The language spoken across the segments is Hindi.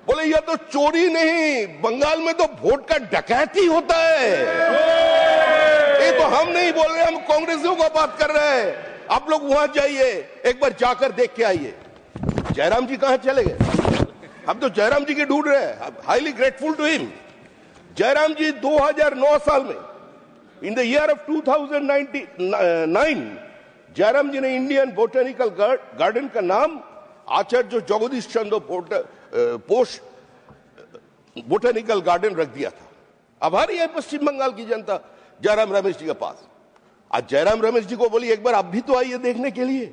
बोले यह तो चोरी नहीं, बंगाल में तो वोट का डकैती होता है। ये तो हम नहीं बोल रहे, हम कांग्रेसियों को बात कर रहे हैं। आप लोग वहां जाइए, एक बार जाकर देख के आइए। जयराम जी कहां चले गए? हम तो जयराम जी की ढूंढ रहे हैं। Highly grateful to him. Jairam ji 2009 साल में, in the year of 2009, Jairam ji ने इंडियन बोटेनिकल गार्डन का नाम आचार्य जगदीश चंद्र बोस बोटेनिकल गार्डन रख दिया था। आभारी है पश्चिम बंगाल की जनता जयराम रमेश जी के पास। आज जयराम रमेश जी को बोलिए एक बार आप भी तो आइए देखने के लिए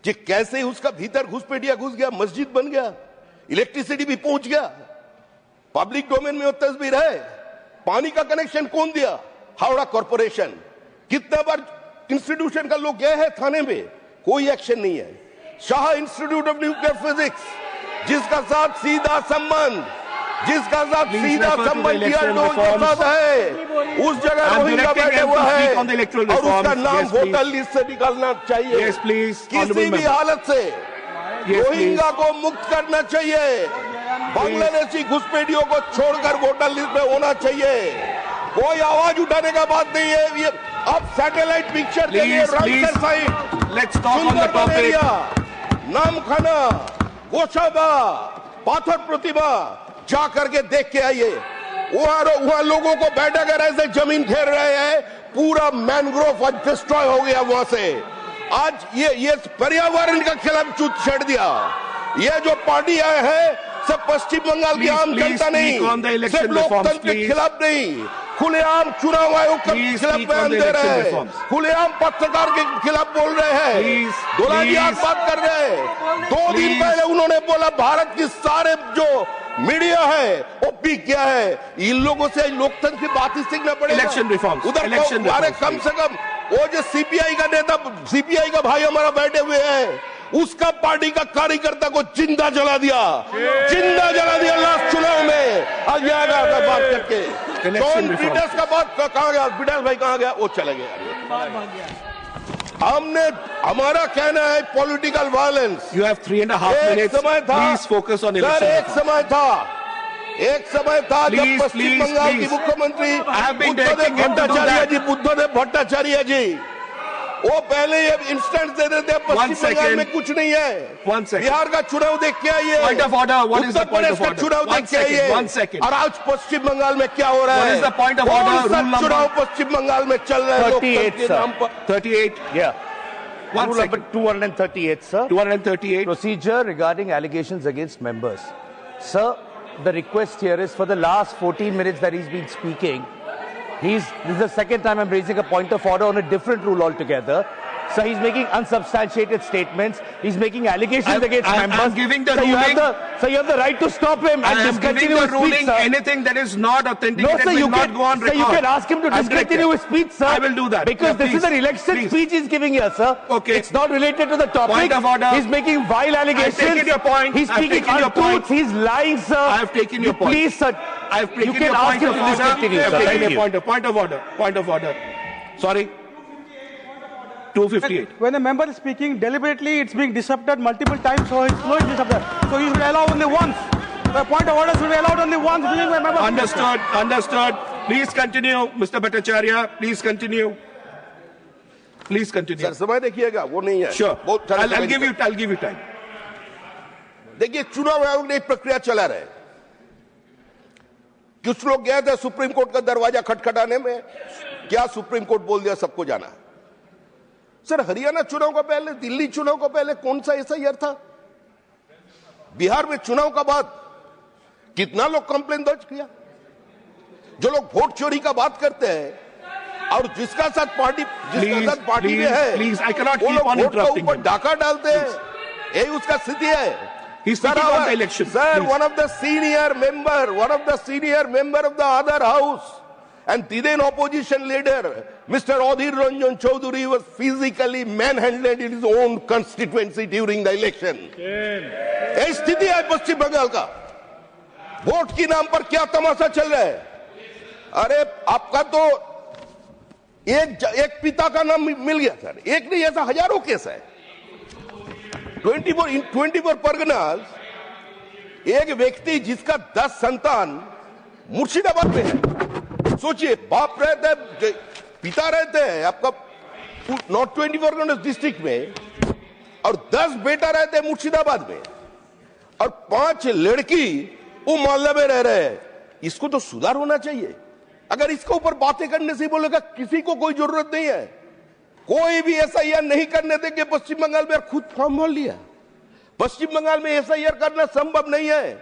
कि कैसे उसका भीतर घुसपैठिया घुस गया, मस्जिद बन गया, इलेक्ट्रिसिटी भी पहुंच गया, पब्लिक डोमेन में वो तस्वीर है। पानी का कनेक्शन कौन दिया? हावड़ा कॉर्पोरेशन। कितना बार इंस्टीट्यूशन का लोग गए हैं थाने में, कोई एक्शन नहीं है। Shah institute of nuclear physics, जिसका साथ सीधा संबंध है, उस जगह रोहिंग्या बैठे हुआ है और उसका नाम वोटर लिस्ट से निकालना चाहिए। किसी भी हालत से रोहिंग्या को मुक्त करना चाहिए। बांग्लादेशी घुसपैठियों को छोड़कर वोटर लिस्ट में होना चाहिए। कोई आवाज उठाने का बात नहीं है। ये अब सैटेलाइट पिक्चर के लिए साइट, सुंदरबन एरिया, नामखाना, गोशाबा, पाथर प्रतिमा जा करके देख के आइए। वहां लोगों को बैठा कर ऐसे जमीन घेर रहे हैं, पूरा मैनग्रोव आज डिस्ट्रॉय हो गया वहां से। आज ये पर्यावरण का खिलाफ छेड़ दिया। ये जो पार्टी आए हैं सब पश्चिम बंगाल की आम जनता नहीं, सिर्फ लोकतंत्र के खिलाफ नहीं, खुलेआम चुनाव आयोग के खिलाफ बयान दे रहे हैं, खुलेआम पत्रकार के खिलाफ बोल रहे हैं, धोलाजियात बात कर रहे हैं। 2 दिन पहले उन्होंने बोला भारत की सारे जो मीडिया है वो पीक गया है। इन लोगों से लोकतंत्र की बात ही सीखना पड़ेगा। इलेक्शन रिफॉर्म्स, उधर अरे कम से कम वो जो सीपीआई का नेता, सीपीआई का भाई हमारा बैठे हुए हैं, उसका पार्टी का कार्यकर्ता को जिंदा जला दिया लास्ट चुनाव में। आज आएगा बात करके जॉन पीटर्स का बात कहां गया? पीटर्स भाई कहां गया? वो चले गए। हमारा कहना है political violence. You have 3.5 minutes. Please focus on election. एक समय था जब पश्चिम बंगाल की मुख्यमंत्री बुद्धदेव भट्टाचार्य जी वो पहले ये इंस्टेंट दे देते हैं। पश्चिम बंगाल में कुछ नहीं है। बिहार का चुनाव देख के आइए, उत्तर प्रदेश का चुनाव देख के आइए, और आज पश्चिम बंगाल में क्या हो रहा है? चुनाव पश्चिम बंगाल में चल रहा है 38. Yeah. Rule number 238, sir. 238. Procedure regarding allegations against members. Sir, the request here is for the last 14 minutes that he's been speaking. This is the second time I'm raising a point of order on a different rule altogether. So he's making unsubstantiated statements. He's making allegations against members. I'm giving the ruling. So you have the right to stop him and discontinue his speech, sir. Anything that is not authentic, no, sir, you not go on record. Sir, you can ask him to discontinue his speech, sir. I will do that. Because this is an election speech he's giving here, sir. Okay. It's not related to the topic. Point of order. He's making vile allegations. I've taken your point. He's speaking untruths. He's lying, sir. I have taken your point. Please, sir. I've taken you can your ask point him of to discontinue, order. sir. I've taken your point of order. Point of order. Sorry. 258. When a member is speaking deliberately, it's being disrupted multiple times, so it's slowly disrupted. So you should allow only once. The point of order should be allowed only once during my member. Understood. Please continue, Mr. Bhattacharya. Please continue. Sir समय देखिएगा, वो नहीं है। Sure. I'll give you time. देखिए चुनाव आयोग ने एक प्रक्रिया चला रहे। कुछ लोग गए थे सुप्रीम कोर्ट का दरवाजा खटखटाने में, क्या सुप्रीम कोर्ट बोल दिया सबको जाना। सर हरियाणा चुनाव का पहले, दिल्ली चुनाव का पहले कौन सा ऐसा ईयर था? बिहार में चुनाव का बाद कितना लोग कंप्लेन दर्ज किया? जो लोग वोट चोरी का बात करते हैं और जिसका साथ पार्टी में है, वो लोग वोट के ऊपर डाका डालते हैं। यही उसका स्थिति है। Sir, one of the senior member of the other house and then opposition leader, Mr. Adhir Ranjan Chaudhary, was physically manhandled in his own constituency during the election. यही स्थिति है पश्चिम बंगाल का। वोट की नाम पर क्या तमाशा चल रहा है? अरे आपका तो एक पिता का नाम मिल गया सर, एक नहीं, ऐसा हजारों केस है। 24 परगनास एक व्यक्ति जिसका 10 संतान मुर्शिदाबाद में है, सोचिए, बाप रहते हैं, पिता रहते हैं आपका नॉर्थ 24 डिस्ट्रिक्ट में, और 10 बेटा रहते हैं मुर्शिदाबाद में, और 5 लड़की वो मोहल्ले में रह रहे हैं। इसको तो सुधार होना चाहिए। अगर इसके ऊपर बातें करने से बोलेगा किसी को कोई जरूरत नहीं है, कोई भी एसआईआर नहीं करने देंगे। पश्चिम बंगाल में खुद फॉर्म भर लिया, पश्चिम बंगाल में एसआईआर करना संभव नहीं है।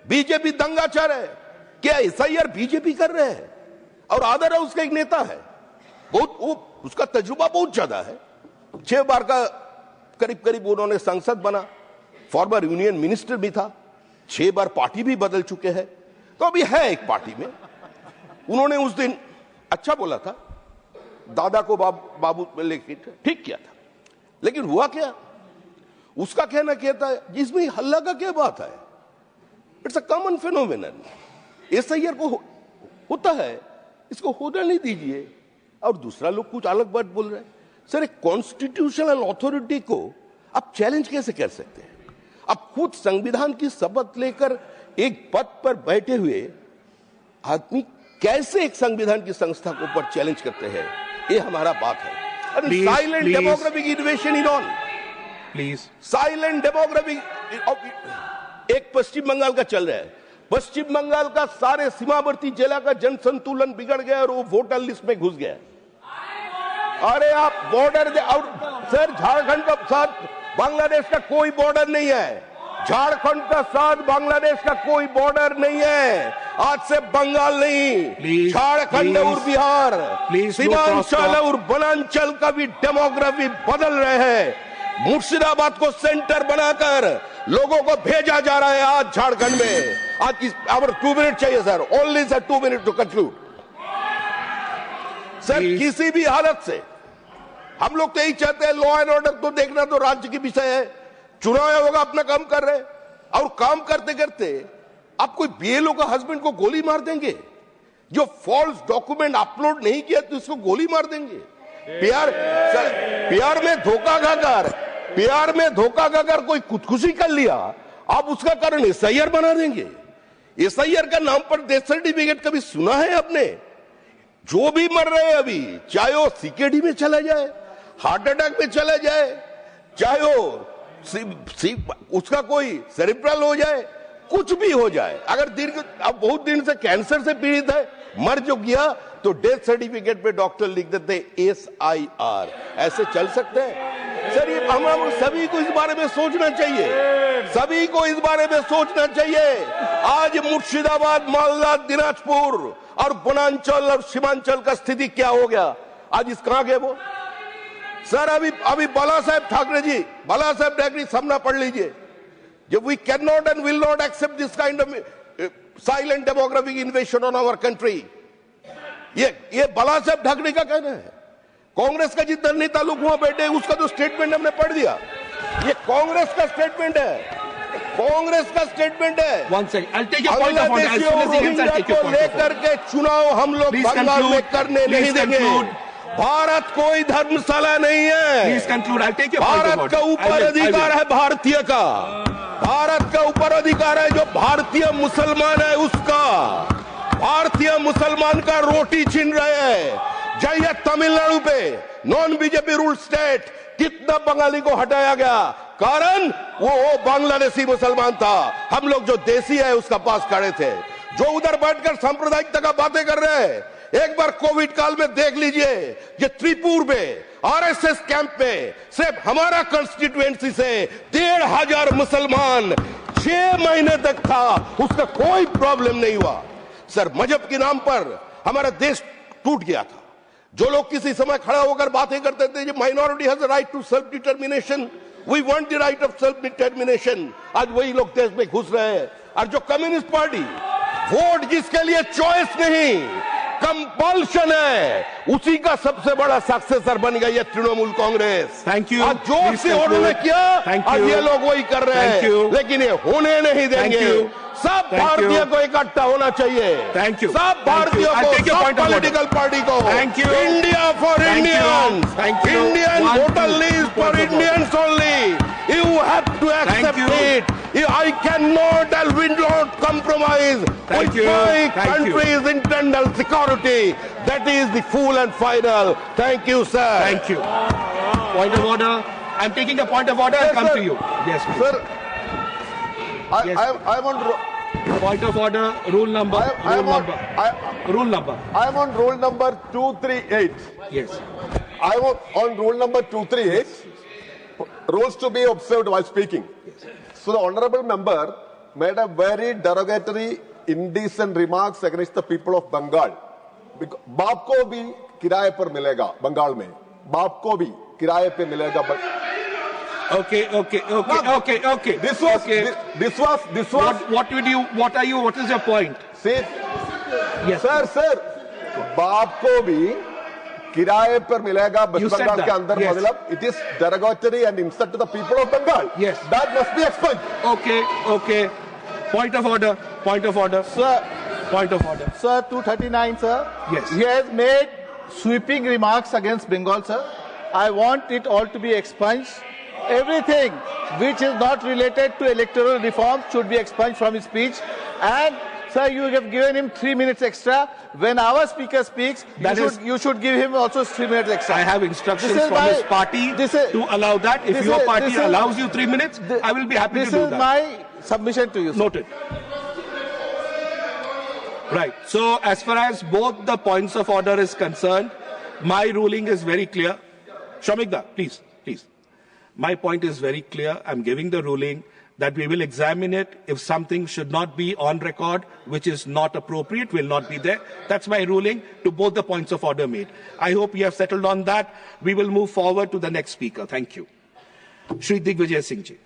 बीजेपी दंगाचार है, क्या एसआईआर बीजेपी कर रहे हैं? और आदर है, उसका एक नेता है, बहुत उसका तजुर्बा बहुत ज्यादा है, 6 बार का करीब करीब उन्होंने सांसद बना, फॉर्मर यूनियन मिनिस्टर भी था, 6 बार पार्टी भी बदल चुके हैं, तो अभी है एक पार्टी में। उन्होंने उस दिन अच्छा बोला था, दादा को बाबू लेके ठीक किया था, लेकिन हुआ क्या? उसका कहना कहता है जिसमें हल्ला का क्या बात है, it's a common phenomenon. SIR को होता है, इसको होने नहीं दीजिए। और दूसरा लोग कुछ अलग बात बोल रहे हैं। सर, एक कॉन्स्टिट्यूशनल अथॉरिटी को आप चैलेंज कैसे कर सकते हैं? आप खुद संविधान की शपथ लेकर एक पद पर बैठे हुए आदमी कैसे एक संविधान की संस्था को ऊपर चैलेंज करते हैं? ये हमारा बात है। Silent demographic innovation in on, please silent demographic एक पश्चिम बंगाल का चल रहा है। पश्चिम बंगाल का सारे सीमावर्ती जिला का जन संतुलन बिगड़ गया और वो वोटर लिस्ट में घुस गया। अरे आप बॉर्डर और सर, झारखंड का साथ बांग्लादेश का कोई बॉर्डर नहीं है, झारखंड का साथ बांग्लादेश का कोई बॉर्डर नहीं है। आज से बंगाल नहीं, झारखंड और बिहार, सीमांचल और वनांचल का भी डेमोग्राफी बदल रहे हैं। मुर्शिदाबाद को सेंटर बनाकर लोगों को भेजा जा रहा है आज झारखंड में। आज इस 2 मिनट चाहिए sir, only sir 2 minute to conclude. Sir, किसी भी हालत से हम लोग तो यही चाहते हैं, लॉ एंड ऑर्डर तो देखना तो राज्य की विषय है। चुनाव होगा, अपना काम कर रहे, और काम करते करते आप कोई बीएलओ का हस्बैंड को गोली मार देंगे, जो फॉल्स डॉक्यूमेंट अपलोड नहीं किया तो इसको गोली मार देंगे। प्यार में धोखा खाकर कोई खुदकुशी कर लिया, आप उसका कारण एसआईआर बना देंगे। एसआईआर का नाम पर डेथ सर्टिफिकेट कभी सुना है आपने? जो भी मर रहे हैं अभी, चाहे वो सीकेडी में चला जाए, हार्ट अटैक में चला जाए, चाहे वो उसका कोई सेरिब्रल हो जाए, कुछ भी हो जाए, अगर अब बहुत दिन से कैंसर से पीड़ित है, मर जो गया, तो डेथ सर्टिफिकेट पे डॉक्टर लिख देते एसआईआर। ऐसे चल सकते हैं? सर, ये हम सभी को इस बारे में सोचना चाहिए, सभी को इस बारे में सोचना चाहिए। आज मुर्शिदाबाद, मालदा, दिनाजपुर और वनांचल और सीमांचल का स्थिति क्या हो गया? आज इस कहां गए वो? सर, अभी बाला साहेब ठाकरे सामना पढ़ लीजिए, जब we can not and will not accept this kind of silent demographic invasion on our country. ये बाला साहेब ठाकरे का कहना है। कांग्रेस का जितना नेता लोग वहां बैठे, उसका तो स्टेटमेंट हमने पढ़ दिया। ये कांग्रेस का स्टेटमेंट है, कांग्रेस का स्टेटमेंट है। को लेकर के चुनाव हम लोग बंगाल में करने नहीं देंगे। भारत कोई धर्मशाला नहीं है। भारत का ऊपर अधिकार है भारतीय का, भारत का ऊपर अधिकार है जो भारतीय मुसलमान है उसका। भारतीय मुसलमान का रोटी छीन रहे हैं। जाइए तमिलनाडु पे, नॉन बीजेपी रूल स्टेट, कितना बंगाली को हटाया गया, कारण वो बांग्लादेशी मुसलमान था। हम लोग जो देसी है उसका पास खड़े थे, जो उधर बैठकर सांप्रदायिकता का बातें कर रहे हैं। एक बार कोविड काल में देख लीजिए, ये त्रिपुर में आरएसएस कैंप में सिर्फ हमारा कंस्टिट्यूएंसी से 1,500 मुसलमान 6 महीने तक था, उसका कोई प्रॉब्लम नहीं हुआ। सर, मजहब के नाम पर हमारा देश टूट गया था। जो लोग किसी समय खड़ा होकर बातें करते थे, minority has right to self determination, we want the right of self determination, आज वही लोग देश में घुस रहे हैं। और जो कम्युनिस्ट पार्टी, वोट जिसके लिए चॉइस नहीं कंपल्शन है, उसी का सबसे बड़ा सक्सेसर बन गई है तृणमूल कांग्रेस। Thank you. आज जोर से उन्होंने किया, आज ये लोग वही कर रहे हैं, लेकिन ये होने नहीं देंगे। सब भारतीय को इकट्ठा होना चाहिए। Thank you. सब भारतीयों को, सब पॉलिटिकल पार्टी को। Thank you. India for Indians, Indian voter list for Indians only. You have to accept it. I cannot and will not compromise with my country's internal security. That is the full and final. Thank you, sir. Thank you. Point of order. I'm taking a point of order. I'll come to you. Yes, please. Sir, I'm on. Point of order. Rule number. Rule number. I'm on rule number 238. Yes. I'm on rule number 238. Rules to be observed while speaking. So the honorable member made a very derogatory, indecent remarks against the people of Bengal. बाप को भी किराए पर मिलेगा बंगाल में. बाप को भी किराए पे मिलेगा. Okay. This was. What is your point? See, yes, sir. बाप को भी किराए पर मिलेगा वेस्ट बंगाल के अंदर. मतलब it is derogatory and insult to the people of Bengal. Yes, that must be expunged. Okay. Point of order, sir. Point of order, sir. 239, sir. Yes, he has made sweeping remarks against Bengal, sir. I want it all to be expunged. Everything which is not related to electoral reform should be expunged from his speech. And sir, you have given him 3 minutes extra. When our speaker speaks, you should give him also 3 minutes extra. I have instructions from his party to allow that. If your party allows you 3 minutes, I will be happy to do that. This is my submission to you, sir. Noted. Right. So as far as both the points of order is concerned, my ruling is very clear. Shamikda, please. My point is very clear. I'm giving the ruling that we will examine it. If something should not be on record, which is not appropriate, will not be there. That's my ruling to both the points of order made. I hope you have settled on that. We will move forward to the next speaker. Thank you. Shri Digvijay Singh ji.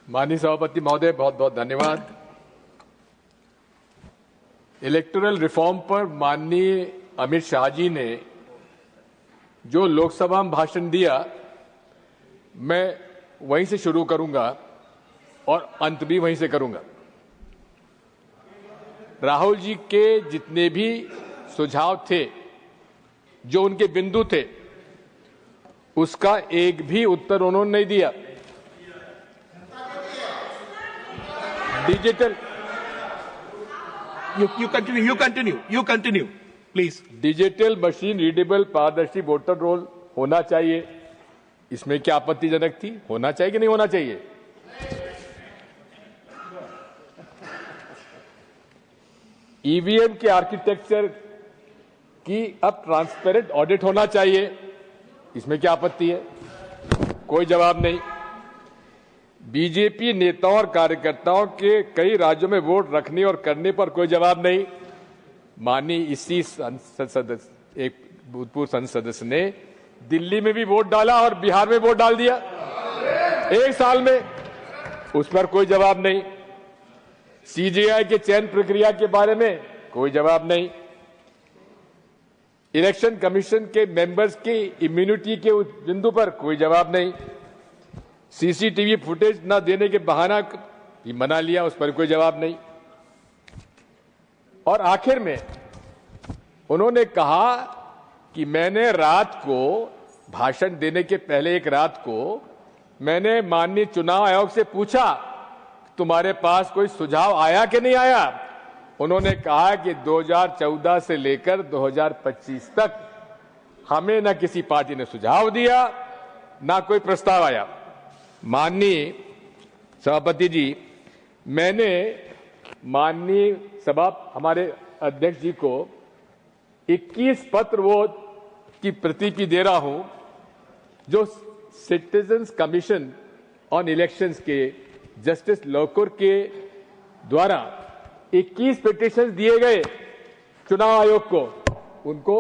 माननीय सभापति महोदय, बहुत बहुत धन्यवाद. इलेक्टोरल रिफॉर्म पर माननीय अमित शाह जी ने जो लोकसभा में भाषण दिया, मैं वहीं से शुरू करूंगा और अंत भी वहीं से करूंगा. राहुल जी के जितने भी सुझाव थे, जो उनके बिंदु थे, उसका एक भी उत्तर उन्होंने नहीं दिया. Digital You continue, please. Digital machine readable पारदर्शी वोटर रोल होना चाहिए. इसमें क्या आपत्तिजनक थी? होना चाहिए कि नहीं होना चाहिए? ईवीएम के आर्किटेक्चर की अब ट्रांसपेरेंट ऑडिट होना चाहिए. इसमें क्या आपत्ति है? कोई जवाब नहीं. बीजेपी नेताओं और कार्यकर्ताओं के कई राज्यों में वोट रखने और करने पर कोई जवाब नहीं. माननीय इसी संसद सदस्य, एक भूतपूर्व संसद सदस्य ने दिल्ली में भी वोट डाला और बिहार में वोट डाल दिया 1 साल में. उस पर कोई जवाब नहीं. सीजेआई के चयन प्रक्रिया के बारे में कोई जवाब नहीं. इलेक्शन कमीशन के मेंबर्स की इम्यूनिटी के बिंदु पर कोई जवाब नहीं. सीसीटीवी फुटेज न देने के बहाना भी मना लिया, उस पर कोई जवाब नहीं. और आखिर में उन्होंने कहा कि मैंने रात को भाषण देने के पहले एक रात को मैंने माननीय चुनाव आयोग से पूछा, तुम्हारे पास कोई सुझाव आया कि नहीं आया? उन्होंने कहा कि 2014 से लेकर 2025 तक हमें न किसी पार्टी ने सुझाव दिया, न कोई प्रस्ताव आया. माननीय सभापति जी, मैंने माननीय हमारे अध्यक्ष जी को 21 पत्र वो की प्रतिलिपि दे रहा हूं, जो सिटीजन्स कमीशन ऑन इलेक्शंस के जस्टिस लोकुर के द्वारा 21 पिटीशन दिए गए चुनाव आयोग को, उनको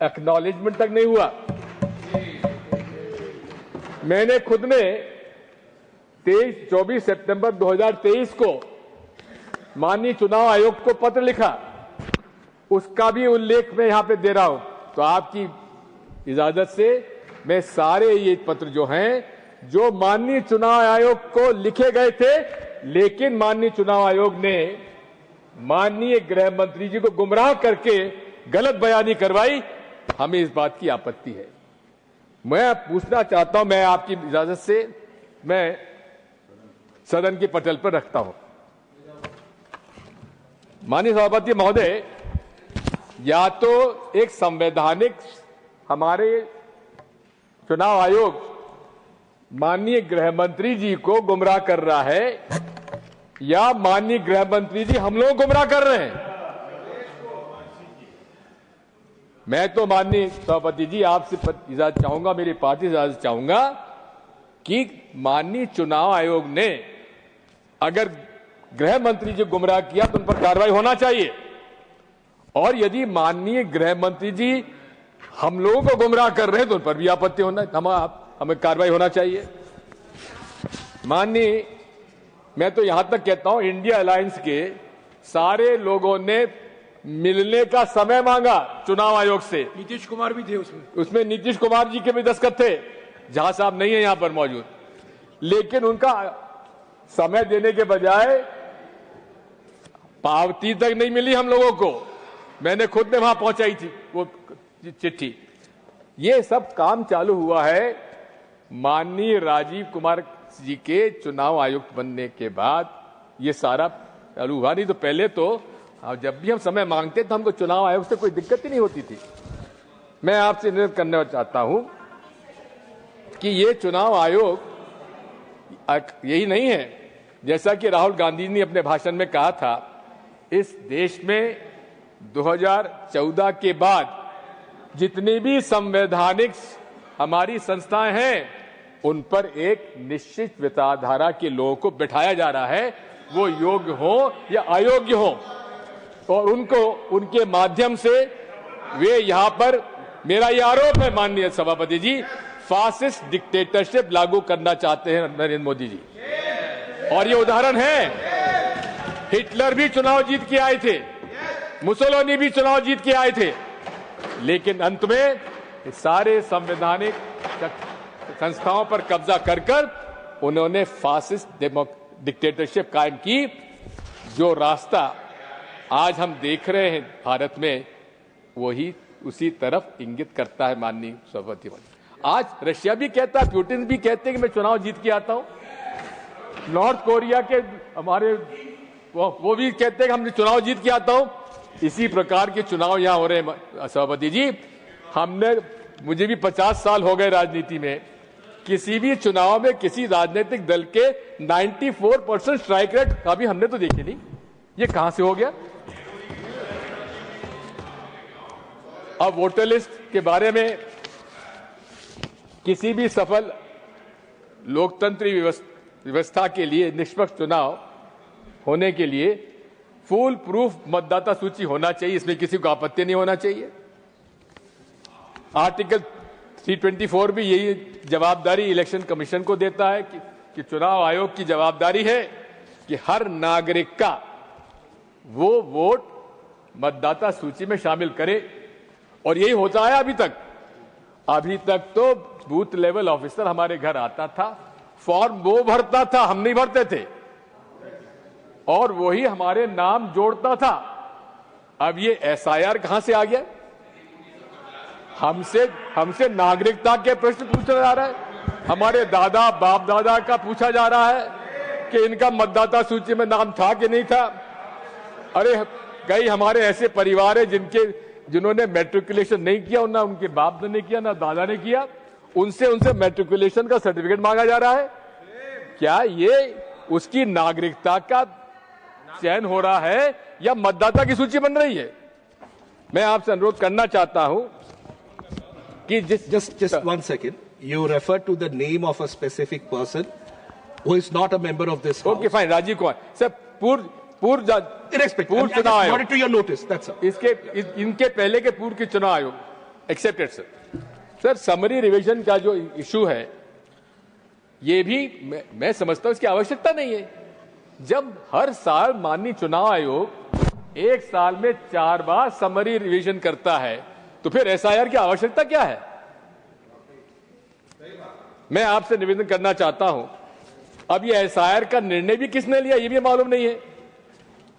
एक्नॉलेजमेंट तक नहीं हुआ. मैंने खुद ने 24 सितंबर 2023 को माननीय चुनाव आयोग को पत्र लिखा, उसका भी उल्लेख मैं यहां पे दे रहा हूं. तो आपकी इजाजत से मैं सारे ये पत्र जो हैं, जो माननीय चुनाव आयोग को लिखे गए थे, लेकिन माननीय चुनाव आयोग ने माननीय गृह मंत्री जी को गुमराह करके गलत बयानी करवाई, हमें इस बात की आपत्ति है। मैं पूछना चाहता हूं, मैं आपकी इजाजत से मैं सदन के पटल पर रखता हूं। माननीय सभापति महोदय, या तो एक संवैधानिक हमारे चुनाव आयोग माननीय गृह मंत्री जी को गुमराह कर रहा है, या माननीय गृह मंत्री जी हम लोग गुमराह कर रहे हैं। मैं तो माननीय सभापति जी आपसे इजाजत चाहूंगा, मेरी पार्टी से इजाजत चाहूंगा कि माननीय चुनाव आयोग ने अगर गृह मंत्री जी गुमराह किया तो उन पर कार्रवाई होना चाहिए, और यदि माननीय गृह मंत्री जी हम लोगों को गुमराह कर रहे हैं तो उन पर भी आपत्ति होना, हमें कार्रवाई होना चाहिए। माननीय, मैं तो यहां तक कहता हूं, इंडिया अलायंस के सारे लोगों ने मिलने का समय मांगा चुनाव आयोग से। नीतीश कुमार भी थे उसमें नीतीश कुमार जी के भी दस्तखत थे, जहां साहब नहीं है यहां पर मौजूद, लेकिन उनका समय देने के बजाय पावती तक नहीं मिली हम लोगों को। मैंने खुद ने वहां पहुंचाई थी वो चिट्ठी। ये सब काम चालू हुआ है माननीय राजीव कुमार जी के चुनाव आयुक्त बनने के बाद। ये सारा चालू हुआ, नहीं तो पहले तो जब भी हम समय मांगते तो हमको चुनाव आयोग से कोई दिक्कत ही नहीं होती थी। मैं आपसे निवेदन करना चाहता हूं कि ये चुनाव आयोग यही नहीं है, जैसा कि राहुल गांधी ने अपने भाषण में कहा था, इस देश में 2014 के बाद जितनी भी संवैधानिक हमारी संस्थाएं हैं उन पर एक निश्चित विचारधारा के लोगों को बिठाया जा रहा है, वो योग्य हो या अयोग्य हो, और उनको उनके माध्यम से वे यहां पर, मेरा यह आरोप है माननीय सभापति जी, फासिस्ट डिक्टेटरशिप लागू करना चाहते हैं नरेंद्र मोदी जी। और ये उदाहरण है, हिटलर भी चुनाव जीत के आए थे, मुसोलिनी भी चुनाव जीत के आए थे, लेकिन अंत में सारे संवैधानिक संस्थाओं पर कब्जा कर उन्होंने फासिस्ट डिक्टेटरशिप कायम की। जो रास्ता आज हम देख रहे हैं भारत में, वही उसी तरफ इंगित करता है माननीय सभापति। आज रशिया भी कहता है, पुतिन भी कहते हैं कि मैं चुनाव जीत के आता हूं। नॉर्थ कोरिया के हमारे वो भी कहते हैं कि हम चुनाव जीत के आता हूं। इसी प्रकार के चुनाव यहां हो रहे हैं सभापति जी। मुझे भी 50 साल हो गए राजनीति में, किसी भी चुनाव में किसी राजनीतिक दल के 94% स्ट्राइक रेट कभी हमने तो देखी नहीं। ये कहां से हो गया? अब वोटर लिस्ट के बारे में किसी भी सफल लोकतंत्री व्यवस्था के लिए, निष्पक्ष चुनाव होने के लिए फुल प्रूफ मतदाता सूची होना चाहिए, इसमें किसी को आपत्ति नहीं होना चाहिए। आर्टिकल 324 भी यही जवाबदारी इलेक्शन कमीशन को देता है कि चुनाव आयोग की जवाबदारी है कि हर नागरिक का वो वोट मतदाता सूची में शामिल करे, और यही होता है अभी तक। अभी तक तो बूथ लेवल ऑफिसर हमारे घर आता था, फॉर्म वो भरता था, हम नहीं भरते थे, और वही हमारे नाम जोड़ता था। अब ये एसआईआर कहां से आ गया? हमसे नागरिकता के प्रश्न पूछा जा रहा है, हमारे दादा बाप दादा का पूछा जा रहा है कि इनका मतदाता सूची में नाम था कि नहीं था। अरे कई हमारे ऐसे परिवार है जिन्होंने मैट्रिकुलेशन नहीं किया, ना उनके बाप ने किया ना दादा ने किया, उनसे मैट्रिकुलेशन का सर्टिफिकेट मांगा जा रहा है। क्या ये उसकी नागरिकता का चयन हो रहा है या मतदाता की सूची बन रही है? मैं आपसे अनुरोध करना चाहता हूं कि just 1 second, you refer to the name of a specific person who is not a member of this house. Okay, fine, Rajiv Kumar sir, पूर्व चुनाव आयोग, to your notice, that's all. इनके पहले के पूर्व के चुनाव आयोग एक्सेप्टेड सर। समरी रिवीजन का जो इशू है, ये भी मैं समझता हूं इसकी आवश्यकता नहीं है। जब हर साल माननीय चुनाव आयोग एक साल में 4 बार समरी रिवीजन करता है, तो फिर एसआईआर की आवश्यकता क्या है? मैं आपसे निवेदन करना चाहता हूं, अब ये एसआईआर का निर्णय भी किसने लिया ये भी मालूम नहीं है।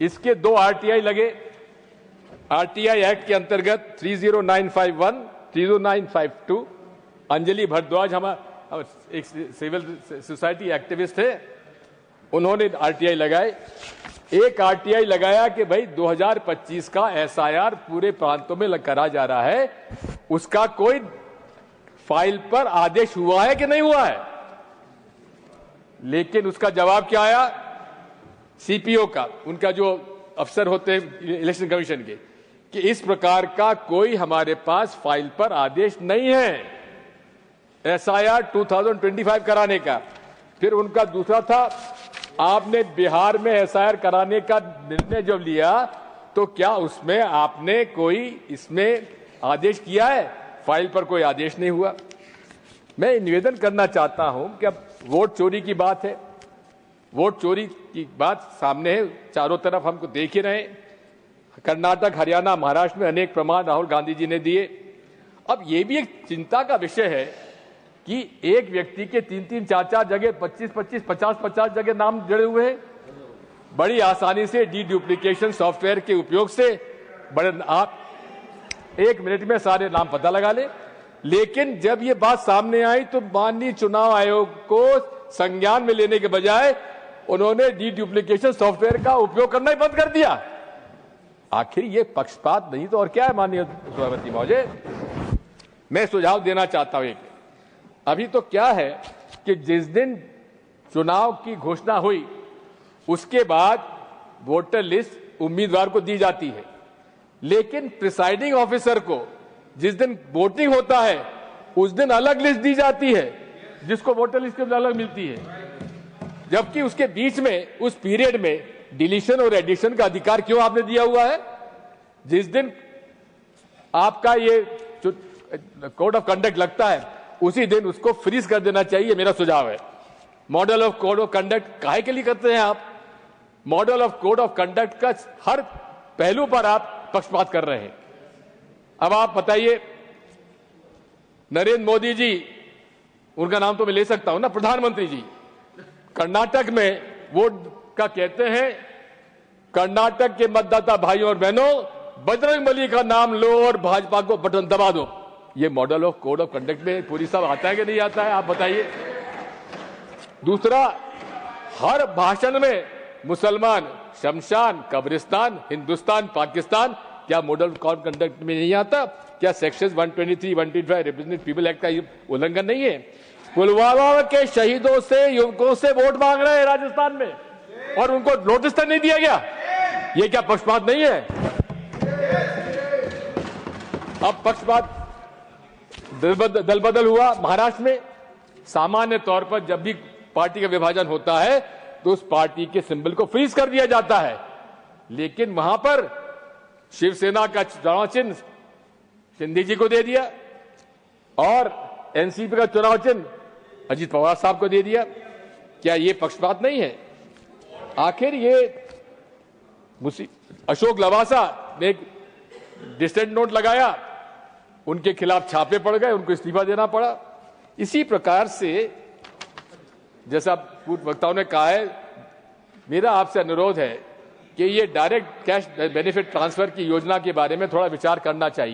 इसके 2 आरटीआई लगे। आरटीआई एक्ट के अंतर्गत 30951 30952 अंजलि भारद्वाज हमारा एक सिविल सोसाइटी एक्टिविस्ट है, उन्होंने आरटीआई लगाए। एक आरटीआई लगाया कि भाई 2025 का एसआईआर पूरे प्रांतों में करा जा रहा है, उसका कोई फाइल पर आदेश हुआ है कि नहीं हुआ है। लेकिन उसका जवाब क्या आया सीपीओ का, उनका जो अफसर होते हैं इलेक्शन कमीशन के, कि इस प्रकार का कोई हमारे पास फाइल पर आदेश नहीं है एसआईआर 2025 कराने का। फिर उनका दूसरा था, आपने बिहार में एसआईआर कराने का निर्णय जब लिया तो क्या उसमें आपने कोई इसमें आदेश किया है? फाइल पर कोई आदेश नहीं हुआ। मैं निवेदन करना चाहता हूं कि अब वोट चोरी की बात है, वोट चोरी की बात सामने है, चारों तरफ हमको देख ही रहे। कर्नाटक, हरियाणा, महाराष्ट्र में अनेक प्रमाण राहुल गांधी जी ने दिए। अब ये भी एक चिंता का विषय है कि एक व्यक्ति के 3-3, 4-4 जगह 25-25, 50-50 जगह नाम जुड़े हुए हैं। बड़ी आसानी से डुप्लीकेशन सॉफ्टवेयर के उपयोग से बड़े आप 1 मिनट में सारे नाम पता लगा ले। लेकिन जब ये बात सामने आई तो माननीय चुनाव आयोग को संज्ञान में लेने के बजाय उन्होंने डुप्लीकेशन सॉफ्टवेयर का उपयोग करना ही बंद कर दिया। आखिर ये पक्षपात नहीं तो और क्या है? माननीय सभापति महोदय, मैं सुझाव देना चाहता हूं। एक अभी तो क्या है कि जिस दिन चुनाव की घोषणा हुई उसके बाद वोटर लिस्ट उम्मीदवार को दी जाती है, लेकिन प्रिसाइडिंग ऑफिसर को जिस दिन वोटिंग होता है उस दिन अलग लिस्ट दी जाती है, जिसको वोटर लिस्ट के अलग मिलती है, जबकि उसके बीच में उस पीरियड में डिलीशन और एडिशन का अधिकार क्यों आपने दिया हुआ है? जिस दिन आपका ये कोड ऑफ कंडक्ट लगता है उसी दिन उसको फ्रीज कर देना चाहिए, मेरा सुझाव है। Model of code of conduct काहे के लिए करते हैं आप? Model of code of conduct का हर पहलू पर आप पक्षपात कर रहे हैं। अब आप बताइए, नरेंद्र मोदी जी, उनका नाम तो मैं ले सकता हूं ना, प्रधानमंत्री जी, कर्नाटक में वोट का कहते हैं, कर्नाटक के मतदाता भाइयों और बहनों, बजरंगबली का नाम लो और भाजपा को बटन दबा दो। ये model of code of conduct में पूरी सब आता है कि नहीं आता है? आप बताइए। दूसरा, हर भाषण में मुसलमान, शमशान, कब्रिस्तान, हिंदुस्तान, पाकिस्तान, क्या मॉडल कोड ऑफ कंडक्ट में नहीं आता? क्या सेक्शन 123, 125 रिप्रेजेंटेटिव पीपल एक्ट का उल्लंघन नहीं है? पुलवामा के शहीदों से, युवकों से वोट मांग रहे हैं राजस्थान में और उनको नोटिस तक नहीं दिया गया। ये क्या पक्षपात नहीं है? अब पक्षपात दल बदल हुआ महाराष्ट्र में। सामान्य तौर पर जब भी पार्टी का विभाजन होता है तो उस पार्टी के सिंबल को फ्रीज कर दिया जाता है, लेकिन वहां पर शिवसेना का चुनाव चिन्ह शिंदे जी को दे दिया और एनसीपी का चुनाव चिन्ह अजीत पवार साहब को दे दिया। क्या ये पक्षपात नहीं है? आखिर ये अशोक लवासा ने एक डिसेंट नोट लगाया, उनके खिलाफ छापे पड़ गए, उनको इस्तीफा देना पड़ा। इसी प्रकार से जैसा पूर्व वक्ताओं ने कहा है, मेरा आपसे अनुरोध है कि ये डायरेक्ट कैश बेनिफिट ट्रांसफर की योजना के बारे में थोड़ा विचार करना चाहिए।